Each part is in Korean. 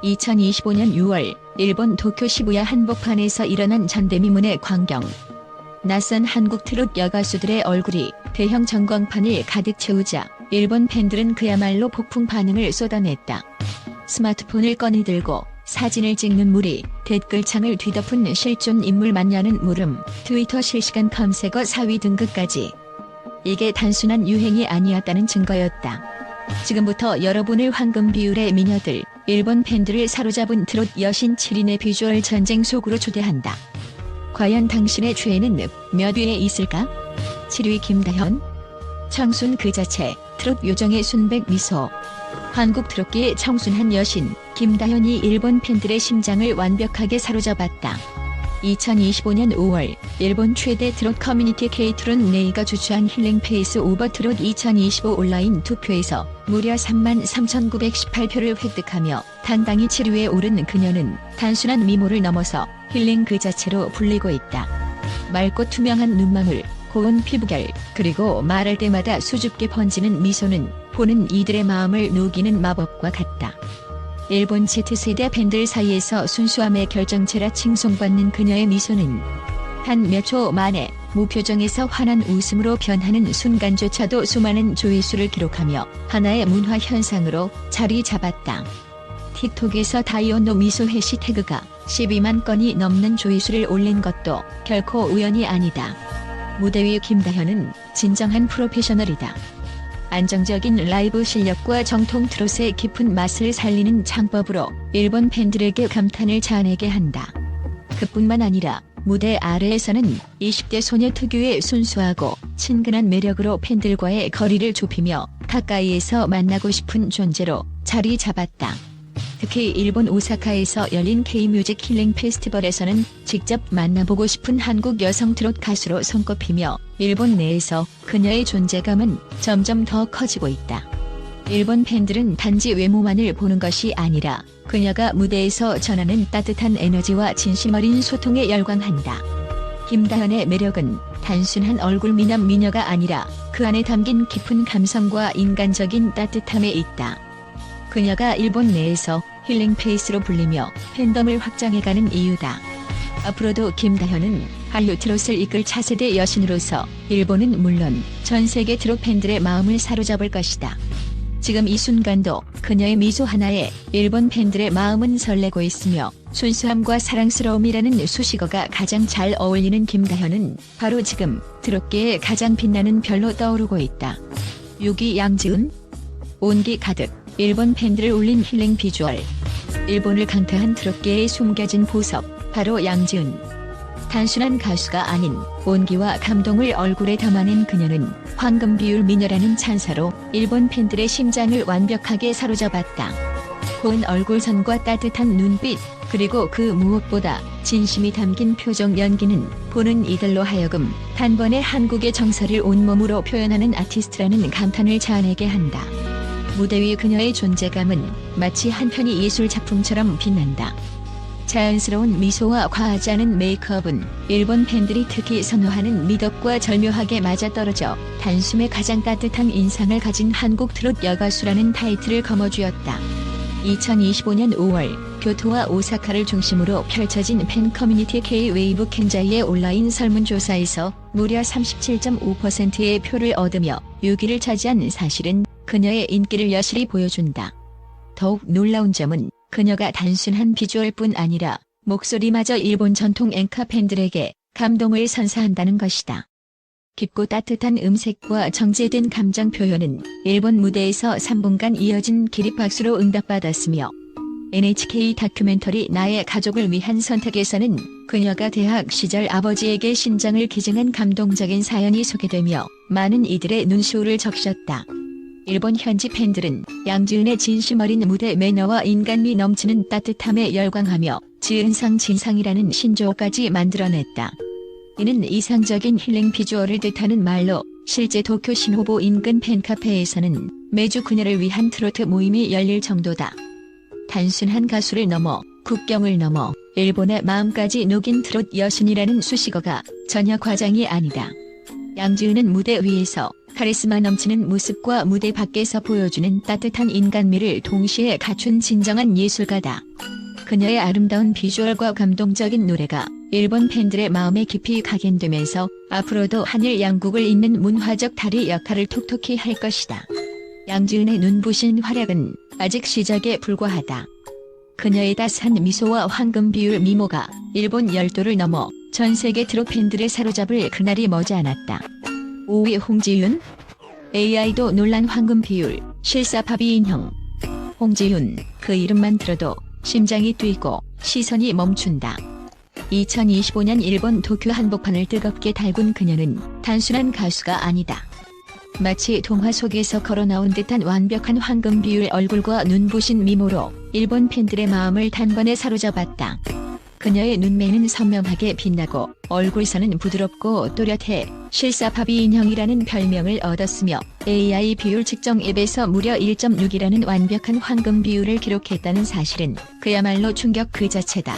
2025년 6월 일본 도쿄 시부야 한복판에서 일어난 전대미문의 광경. 낯선 한국 트롯 여가수들의 얼굴이 대형 전광판을 가득 채우자 일본 팬들은 그야말로 폭풍 반응을 쏟아냈다. 스마트폰을 꺼내들고 사진을 찍는 무리, 댓글창을 뒤덮은 실존 인물 맞냐는 물음, 트위터 실시간 검색어 4위 등극까지. 이게 단순한 유행이 아니었다는 증거였다. 지금부터 여러분을 황금 비율의 미녀들, 일본 팬들을 사로잡은 트롯 여신 7인의 비주얼 전쟁 속으로 초대한다. 과연 당신의 최애는 몇 위에 있을까? 7위 김다현. 청순 그 자체, 트롯 요정의 순백 미소. 한국 트롯계의 청순한 여신, 김다현이 일본 팬들의 심장을 완벽하게 사로잡았다. 2025년 5월 일본 최대 트롯 커뮤니티 K-트롯 네이가 주최한 힐링 페이스 오버 트롯 2025 온라인 투표에서 무려 33,918표를 획득하며 당당히 7위에 오른 그녀는 단순한 미모를 넘어서 힐링 그 자체로 불리고 있다. 맑고 투명한 눈망울, 고운 피부결, 그리고 말할 때마다 수줍게 번지는 미소는 보는 이들의 마음을 녹이는 마법과 같다. 일본 Z세대 팬들 사이에서 순수함의 결정체라 칭송받는 그녀의 미소는 단 몇 초 만에 무표정에서 환한 웃음으로 변하는 순간조차도 수많은 조회수를 기록하며 하나의 문화 현상으로 자리 잡았다. 틱톡에서 다이오노 미소 해시태그가 12만 건이 넘는 조회수를 올린 것도 결코 우연이 아니다. 무대 위 김다현은 진정한 프로페셔널이다. 안정적인 라이브 실력과 정통 트롯의 깊은 맛을 살리는 창법으로 일본 팬들에게 감탄을 자아내게 한다. 그뿐만 아니라 무대 아래에서는 20대 소녀 특유의 순수하고 친근한 매력으로 팬들과의 거리를 좁히며 가까이에서 만나고 싶은 존재로 자리 잡았다. 특히 일본 오사카에서 열린 K-뮤직 힐링 페스티벌에서는 직접 만나보고 싶은 한국 여성 트롯 가수로 손꼽히며 일본 내에서 그녀의 존재감은 점점 더 커지고 있다. 일본 팬들은 단지 외모만을 보는 것이 아니라 그녀가 무대에서 전하는 따뜻한 에너지와 진심 어린 소통에 열광한다. 김다현의 매력은 단순한 얼굴 미남 미녀가 아니라 그 안에 담긴 깊은 감성과 인간적인 따뜻함에 있다. 그녀가 일본 내에서 힐링 페이스로 불리며 팬덤을 확장해가는 이유다. 앞으로도 김다현은 한류 트롯을 이끌 차세대 여신으로서 일본은 물론 전 세계 트롯 팬들의 마음을 사로잡을 것이다. 지금 이 순간도 그녀의 미소 하나에 일본 팬들의 마음은 설레고 있으며 순수함과 사랑스러움이라는 수식어가 가장 잘 어울리는 김다현은 바로 지금 트롯계의 가장 빛나는 별로 떠오르고 있다. 6위 양지은. 온기 가득 일본 팬들을 울린 힐링 비주얼. 일본을 강타한 트롯계의 숨겨진 보석, 바로 양지은. 단순한 가수가 아닌 온기와 감동을 얼굴에 담아낸 그녀는 황금 비율 미녀라는 찬사로 일본 팬들의 심장을 완벽하게 사로잡았다. 고운 얼굴선과 따뜻한 눈빛, 그리고 그 무엇보다 진심이 담긴 표정 연기는 보는 이들로 하여금 단번에 한국의 정서를 온몸으로 표현하는 아티스트라는 감탄을 자아내게 한다. 무대 위 그녀의 존재감은 마치 한 편의 예술 작품처럼 빛난다. 자연스러운 미소와 과하지 않은 메이크업은 일본 팬들이 특히 선호하는 미덕과 절묘하게 맞아떨어져 단숨에 가장 따뜻한 인상을 가진 한국 트롯 여가수라는 타이틀을 거머쥐었다. 2025년 5월 교토와 오사카를 중심으로 펼쳐진 팬 커뮤니티 K-웨이브 켄자이의 온라인 설문조사에서 무려 37.5%의 표를 얻으며 6위를 차지한 사실은 그녀의 인기를 여실히 보여준다. 더욱 놀라운 점은 그녀가 단순한 비주얼뿐 아니라 목소리마저 일본 전통 엔카 팬들에게 감동을 선사한다는 것이다. 깊고 따뜻한 음색과 정제된 감정 표현은 일본 무대에서 3분간 이어진 기립박수로 응답받았으며 NHK 다큐멘터리 나의 가족을 위한 선택에서는 그녀가 대학 시절 아버지에게 신장을 기증한 감동적인 사연이 소개되며 많은 이들의 눈시울을 적셨다. 일본 현지 팬들은 양지은의 진심 어린 무대 매너와 인간미 넘치는 따뜻함에 열광하며 지은상 진상이라는 신조어까지 만들어냈다. 이는 이상적인 힐링 비주얼을 뜻하는 말로 실제 도쿄 신호보 인근 팬카페에서는 매주 그녀를 위한 트로트 모임이 열릴 정도다. 단순한 가수를 넘어 국경을 넘어 일본의 마음까지 녹인 트롯 여신이라는 수식어가 전혀 과장이 아니다. 양지은은 무대 위에서 카리스마 넘치는 모습과 무대 밖에서 보여주는 따뜻한 인간미를 동시에 갖춘 진정한 예술가다. 그녀의 아름다운 비주얼과 감동적인 노래가 일본 팬들의 마음에 깊이 각인되면서 앞으로도 한일 양국을 잇는 문화적 다리 역할을 톡톡히 할 것이다. 양지은의 눈부신 활약은 아직 시작에 불과하다. 그녀의 따스한 미소와 황금 비율 미모가 일본 열도를 넘어 전 세계 트롯 팬들을 사로잡을 그날이 머지않았다. 5위 홍지윤. AI도 놀란 황금 비율, 실사파비 인형. 홍지윤, 그 이름만 들어도 심장이 뛰고 시선이 멈춘다. 2025년 일본 도쿄 한복판을 뜨겁게 달군 그녀는 단순한 가수가 아니다. 마치 동화 속에서 걸어 나온 듯한 완벽한 황금 비율 얼굴과 눈부신 미모로 일본 팬들의 마음을 단번에 사로잡았다. 그녀의 눈매는 선명하게 빛나고 얼굴선은 부드럽고 또렷해 실사파비 인형이라는 별명을 얻었으며 AI 비율 측정 앱에서 무려 1.6이라는 완벽한 황금 비율을 기록했다는 사실은 그야말로 충격 그 자체다.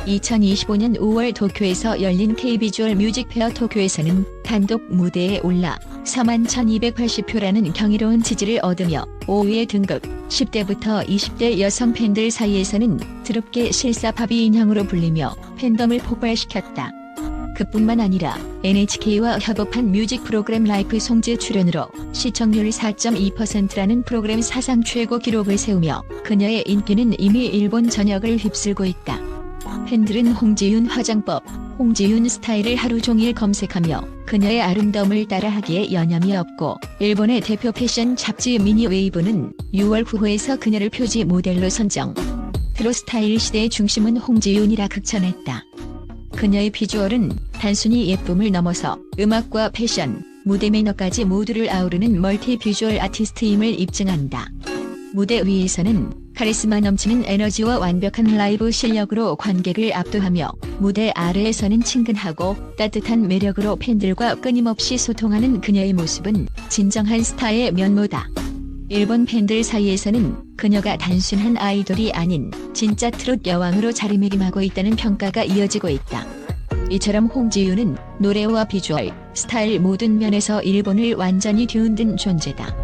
2025년 5월 도쿄에서 열린 K-비주얼 뮤직페어 토쿄에서는 단독 무대에 올라 41,280표라는 경이로운 지지를 얻으며 5위에 등극. 10대부터 20대 여성 팬들 사이에서는 드럽게 실사파비 인형으로 불리며 팬덤을 폭발시켰다. 그뿐만 아니라 NHK와 협업한 뮤직 프로그램 라이프 송즈 출연으로 시청률 4.2%라는 프로그램 사상 최고 기록을 세우며 그녀의 인기는 이미 일본 전역을 휩쓸고 있다. 팬들은 홍지윤 화장법, 홍지윤 스타일을 하루 종일 검색하며 그녀의 아름다움을 따라하기에 여념이 없고 일본의 대표 패션 잡지 미니웨이브는 6월 9호에서 그녀를 표지 모델로 선정. 트롯 스타일 시대의 중심은 홍지윤이라 극찬했다. 그녀의 비주얼은 단순히 예쁨을 넘어서 음악과 패션, 무대 매너까지 모두를 아우르는 멀티 비주얼 아티스트임을 입증한다. 무대 위에서는 카리스마 넘치는 에너지와 완벽한 라이브 실력으로 관객을 압도하며 무대 아래에서는 친근하고 따뜻한 매력으로 팬들과 끊임없이 소통하는 그녀의 모습은 진정한 스타의 면모다. 일본 팬들 사이에서는 그녀가 단순한 아이돌이 아닌 진짜 트롯 여왕으로 자리매김하고 있다는 평가가 이어지고 있다. 이처럼 홍지윤은 노래와 비주얼, 스타일 모든 면에서 일본을 완전히 뒤흔든 존재다.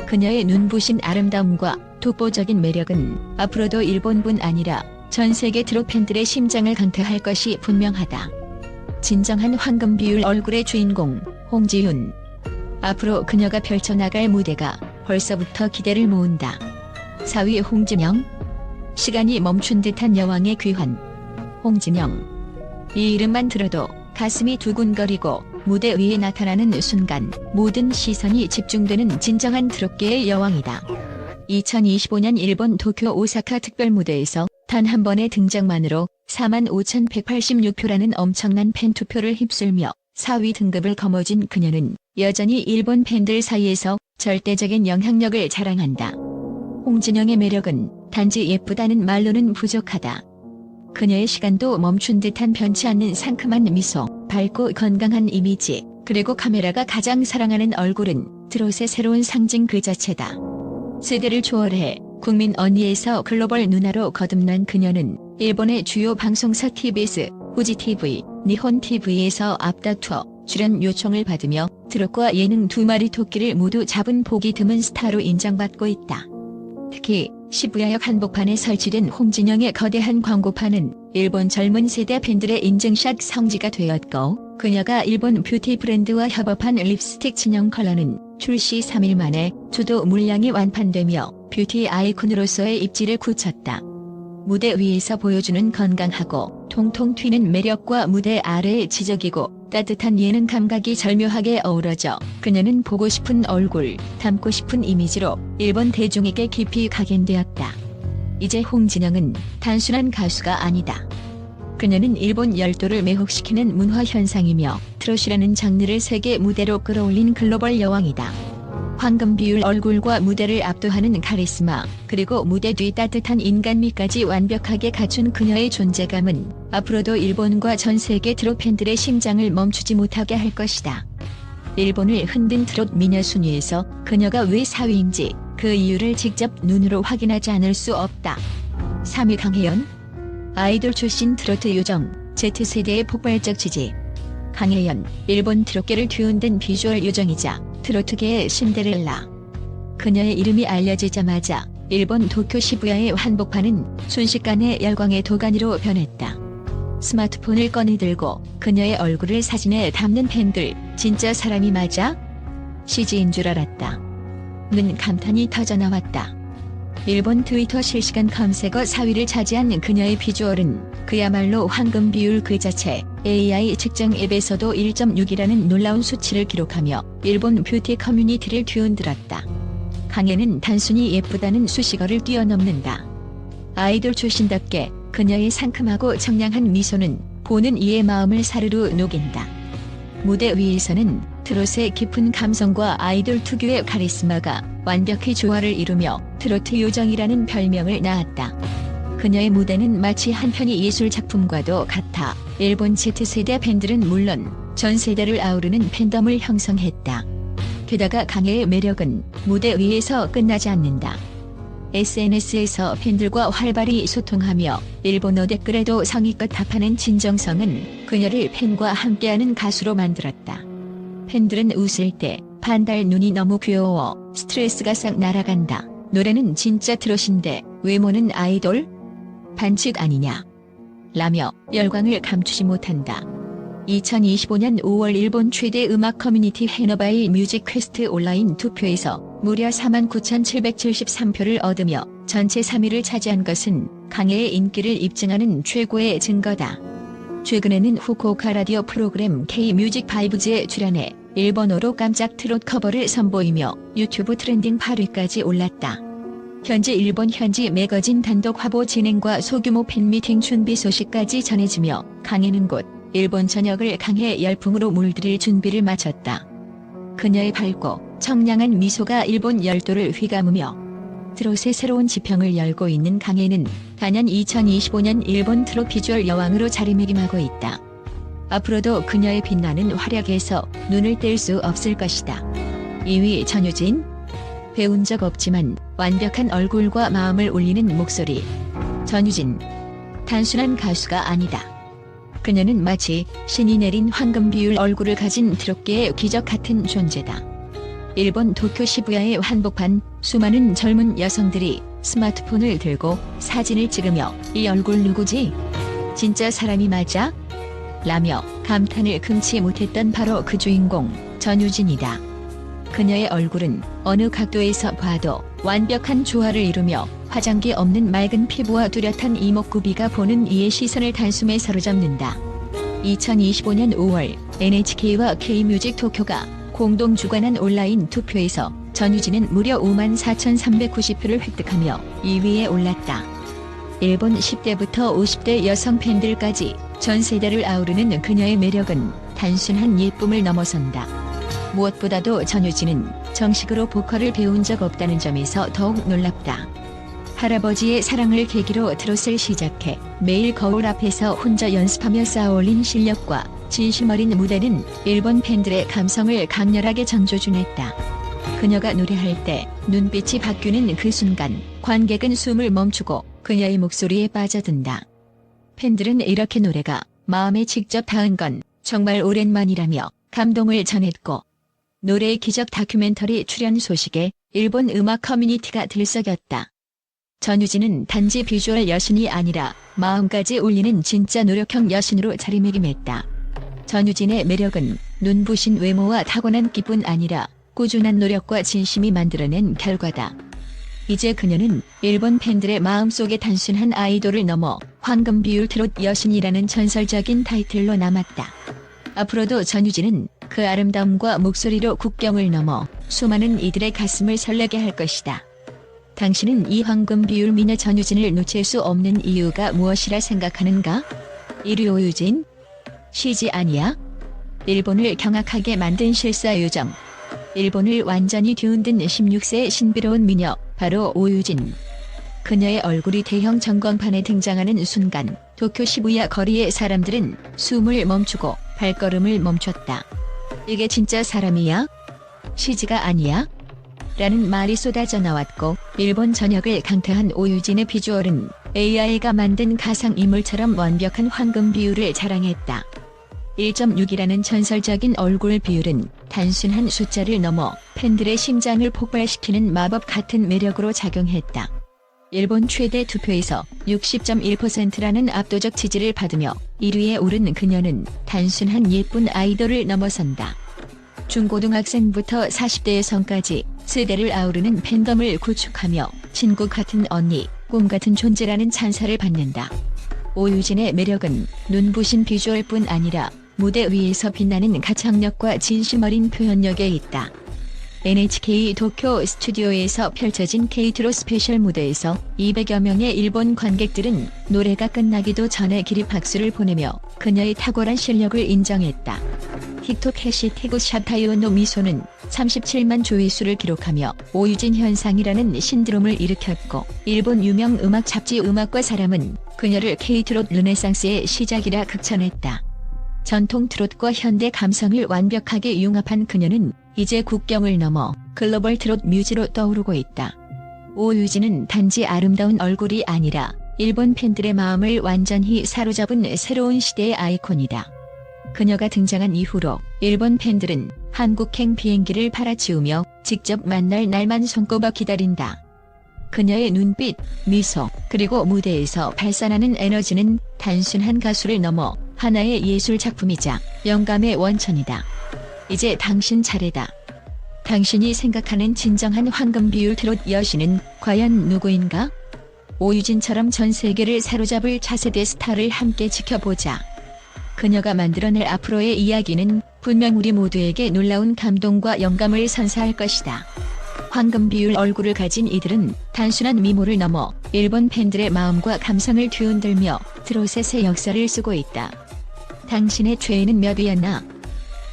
그녀의 눈부신 아름다움과 독보적인 매력은 앞으로도 일본뿐 아니라 전 세계 트롯 팬들의 심장을 강타할 것이 분명하다. 진정한 황금 비율 얼굴의 주인공, 홍지윤. 앞으로 그녀가 펼쳐나갈 무대가 벌써부터 기대를 모은다. 4위 홍진영. 시간이 멈춘 듯한 여왕의 귀환. 홍진영. 이 이름만 들어도 가슴이 두근거리고 무대 위에 나타나는 순간 모든 시선이 집중되는 진정한 트롯계의 여왕이다. 2025년 일본 도쿄 오사카 특별무대에서 단 한 번의 등장만으로 45,186표라는 엄청난 팬 투표를 휩쓸며 4위 등급을 거머쥔 그녀는 여전히 일본 팬들 사이에서 절대적인 영향력을 자랑한다. 홍진영의 매력은 단지 예쁘다는 말로는 부족하다. 그녀의 시간도 멈춘 듯한 변치 않는 상큼한 미소, 밝고 건강한 이미지, 그리고 카메라가 가장 사랑하는 얼굴은 트롯의 새로운 상징 그 자체다. 세대를 초월해 국민 언니에서 글로벌 누나로 거듭난 그녀는 일본의 주요 방송사 TBS, 후지TV, 니혼TV에서 앞다투어 출연 요청을 받으며 트롯과 예능 두 마리 토끼를 모두 잡은 보기 드문 스타로 인정받고 있다. 특히 시부야역 한복판에 설치된 홍진영의 거대한 광고판은 일본 젊은 세대 팬들의 인증샷 성지가 되었고 그녀가 일본 뷰티 브랜드와 협업한 립스틱 진영 컬러는 출시 3일 만에 주도 물량이 완판되며 뷰티 아이콘으로서의 입지를 굳혔다. 무대 위에서 보여주는 건강하고 통통 튀는 매력과 무대 아래의 지적이고 따뜻한 예능 감각이 절묘하게 어우러져 그녀는 보고 싶은 얼굴, 담고 싶은 이미지로 일본 대중에게 깊이 각인되었다. 이제 홍진영은 단순한 가수가 아니다. 그녀는 일본 열도를 매혹시키는 문화 현상이며 트롯이라는 장르를 세계 무대로 끌어올린 글로벌 여왕이다. 황금 비율 얼굴과 무대를 압도하는 카리스마, 그리고 무대 뒤 따뜻한 인간미까지 완벽하게 갖춘 그녀의 존재감은 앞으로도 일본과 전 세계 트롯 팬들의 심장을 멈추지 못하게 할 것이다. 일본을 흔든 트롯 미녀 순위에서 그녀가 왜 4위인지 그 이유를 직접 눈으로 확인하지 않을 수 없다. 3위 강혜연. 아이돌 출신 트로트 요정, Z세대의 폭발적 지지. 강혜연, 일본 트롯계를 뒤흔든 비주얼 요정이자 트로트계의 신데렐라. 그녀의 이름이 알려지자마자 일본 도쿄 시부야의 한복판은 순식간에 열광의 도가니로 변했다. 스마트폰을 꺼내들고 그녀의 얼굴을 사진에 담는 팬들, 진짜 사람이 맞아? CG인 줄 알았다. 는 감탄이 터져나왔다. 일본 트위터 실시간 검색어 4위를 차지한 그녀의 비주얼은 그야말로 황금 비율 그 자체. AI 측정 앱에서도 1.6이라는 놀라운 수치를 기록하며 일본 뷰티 커뮤니티를 뒤흔들었다. 강해는 단순히 예쁘다는 수식어를 뛰어넘는다. 아이돌 출신답게 그녀의 상큼하고 청량한 미소는 보는 이의 마음을 사르르 녹인다. 무대 위에서는 트롯의 깊은 감성과 아이돌 특유의 카리스마가 완벽히 조화를 이루며 트로트 요정이라는 별명을 낳았다. 그녀의 무대는 마치 한 편의 예술 작품과도 같아 일본 Z세대 팬들은 물론 전 세대를 아우르는 팬덤을 형성했다. 게다가 강해의 매력은 무대 위에서 끝나지 않는다. SNS에서 팬들과 활발히 소통하며 일본어 댓글에도 성의껏 답하는 진정성은 그녀를 팬과 함께하는 가수로 만들었다. 팬들은 웃을 때 반달 눈이 너무 귀여워 스트레스가 싹 날아간다. 노래는 진짜 트롯인데 외모는 아이돌? 반칙 아니냐? 라며 열광을 감추지 못한다. 2025년 5월 일본 최대 음악 커뮤니티 해너바이 뮤직 퀘스트 온라인 투표에서 무려 49,773표를 얻으며 전체 3위를 차지한 것은 강해의 인기를 입증하는 최고의 증거다. 최근에는 후쿠오카 라디오 프로그램 K-뮤직 바이브즈에 출연해 일본어로 깜짝 트롯 커버를 선보이며 유튜브 트렌딩 8위까지 올랐다. 현재 일본 현지 매거진 단독 화보 진행과 소규모 팬미팅 준비 소식까지 전해지며 강해는 곧 일본 전역을 강해 열풍으로 물들일 준비를 마쳤다. 그녀의 밝고 청량한 미소가 일본 열도를 휘감으며 트롯의 새로운 지평을 열고 있는 강해는 단연 2025년 일본 트롯 비주얼 여왕으로 자리매김하고 있다. 앞으로도 그녀의 빛나는 활약에서 눈을 뗄 수 없을 것이다. 2위 전유진. 배운 적 없지만 완벽한 얼굴과 마음을 울리는 목소리. 전유진. 단순한 가수가 아니다. 그녀는 마치 신이 내린 황금 비율 얼굴을 가진 트롯계의 기적 같은 존재다. 일본 도쿄 시부야의 한복판 수많은 젊은 여성들이 스마트폰을 들고 사진을 찍으며 이 얼굴 누구지? 진짜 사람이 맞아? 라며 감탄을 금치 못했던 바로 그 주인공 전유진이다. 그녀의 얼굴은 어느 각도에서 봐도 완벽한 조화를 이루며 화장기 없는 맑은 피부와 뚜렷한 이목구비가 보는 이의 시선을 단숨에 사로잡는다. 2025년 5월 NHK와 K뮤직 도쿄가 공동 주관한 온라인 투표에서 전유진은 무려 54,390표를 획득하며 2위에 올랐다. 일본 10대부터 50대 여성 팬들까지 전 세대를 아우르는 그녀의 매력은 단순한 예쁨을 넘어선다. 무엇보다도 전유진은 정식으로 보컬을 배운 적 없다는 점에서 더욱 놀랍다. 할아버지의 사랑을 계기로 트롯을 시작해 매일 거울 앞에서 혼자 연습하며 쌓아올린 실력과 진심 어린 무대는 일본 팬들의 감성을 강렬하게 전조준했다. 그녀가 노래할 때 눈빛이 바뀌는 그 순간 관객은 숨을 멈추고 그녀의 목소리에 빠져든다. 팬들은 이렇게 노래가 마음에 직접 닿은 건 정말 오랜만이라며 감동을 전했고 노래의 기적 다큐멘터리 출연 소식에 일본 음악 커뮤니티가 들썩였다. 전유진은 단지 비주얼 여신이 아니라 마음까지 울리는 진짜 노력형 여신으로 자리매김했다. 전유진의 매력은 눈부신 외모와 타고난 기뿐 아니라 꾸준한 노력과 진심이 만들어낸 결과다. 이제 그녀는 일본 팬들의 마음속에 단순한 아이돌을 넘어 황금 비율 트롯 여신이라는 전설적인 타이틀로 남았다. 앞으로도 전유진은 그 아름다움과 목소리로 국경을 넘어 수많은 이들의 가슴을 설레게 할 것이다. 당신은 이 황금 비율 미녀 전유진을 놓칠 수 없는 이유가 무엇이라 생각하는가? 1위 오유진. CG 아니야? 일본을 경악하게 만든 실사 요정. 일본을 완전히 뒤흔든 16세의 신비로운 미녀, 바로 오유진. 그녀의 얼굴이 대형 전광판에 등장하는 순간 도쿄 시부야 거리의 사람들은 숨을 멈추고 발걸음을 멈췄다. 이게 진짜 사람이야? CG가 아니야? 라는 말이 쏟아져 나왔고 일본 전역을 강타한 오유진의 비주얼은 AI가 만든 가상인물처럼 완벽한 황금 비율을 자랑했다. 1.6이라는 전설적인 얼굴 비율은 단순한 숫자를 넘어 팬들의 심장을 폭발시키는 마법 같은 매력으로 작용했다. 일본 최대 투표에서 60.1%라는 압도적 지지를 받으며 1위에 오른 그녀는 단순한 예쁜 아이돌을 넘어선다. 중고등학생부터 40대 여성까지 세대를 아우르는 팬덤을 구축하며 친구 같은 언니, 꿈 같은 존재라는 찬사를 받는다. 오유진의 매력은 눈부신 비주얼뿐 아니라 무대 위에서 빛나는 가창력과 진심 어린 표현력에 있다. NHK 도쿄 스튜디오에서 펼쳐진 K-드로 스페셜 무대에서 200여 명의 일본 관객들은 노래가 끝나기도 전에 기립 박수를 보내며 그녀의 탁월한 실력을 인정했다. 틱톡 해시태그 샵타이오노 미소는 37만 조회수를 기록하며 오유진 현상이라는 신드롬을 일으켰고, 일본 유명 음악 잡지 음악과 사람은 그녀를 K-트롯 르네상스의 시작이라 극찬했다. 전통 트롯과 현대 감성을 완벽하게 융합한 그녀는 이제 국경을 넘어 글로벌 트롯 뮤즈로 떠오르고 있다. 오유진은 단지 아름다운 얼굴이 아니라 일본 팬들의 마음을 완전히 사로잡은 새로운 시대의 아이콘이다. 그녀가 등장한 이후로 일본 팬들은 한국행 비행기를 팔아치우며 직접 만날 날만 손꼽아 기다린다. 그녀의 눈빛, 미소, 그리고 무대에서 발산하는 에너지는 단순한 가수를 넘어 하나의 예술 작품이자 영감의 원천이다. 이제 당신 차례다. 당신이 생각하는 진정한 황금 비율 트롯 여신은 과연 누구인가? 오유진처럼 전 세계를 사로잡을 차세대 스타를 함께 지켜보자. 그녀가 만들어낼 앞으로의 이야기는 분명 우리 모두에게 놀라운 감동과 영감을 선사할 것이다. 황금 비율 얼굴을 가진 이들은 단순한 미모를 넘어 일본 팬들의 마음과 감성을 뒤흔들며 트롯의 새 역사를 쓰고 있다. 당신의 최애는 몇 위였나?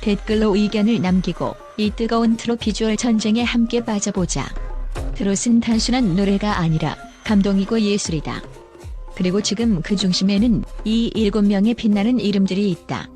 댓글로 의견을 남기고 이 뜨거운 트롯 비주얼 전쟁에 함께 빠져보자. 트롯은 단순한 노래가 아니라 감동이고 예술이다. 그리고 지금 그 중심에는 이 7명의 빛나는 이름들이 있다.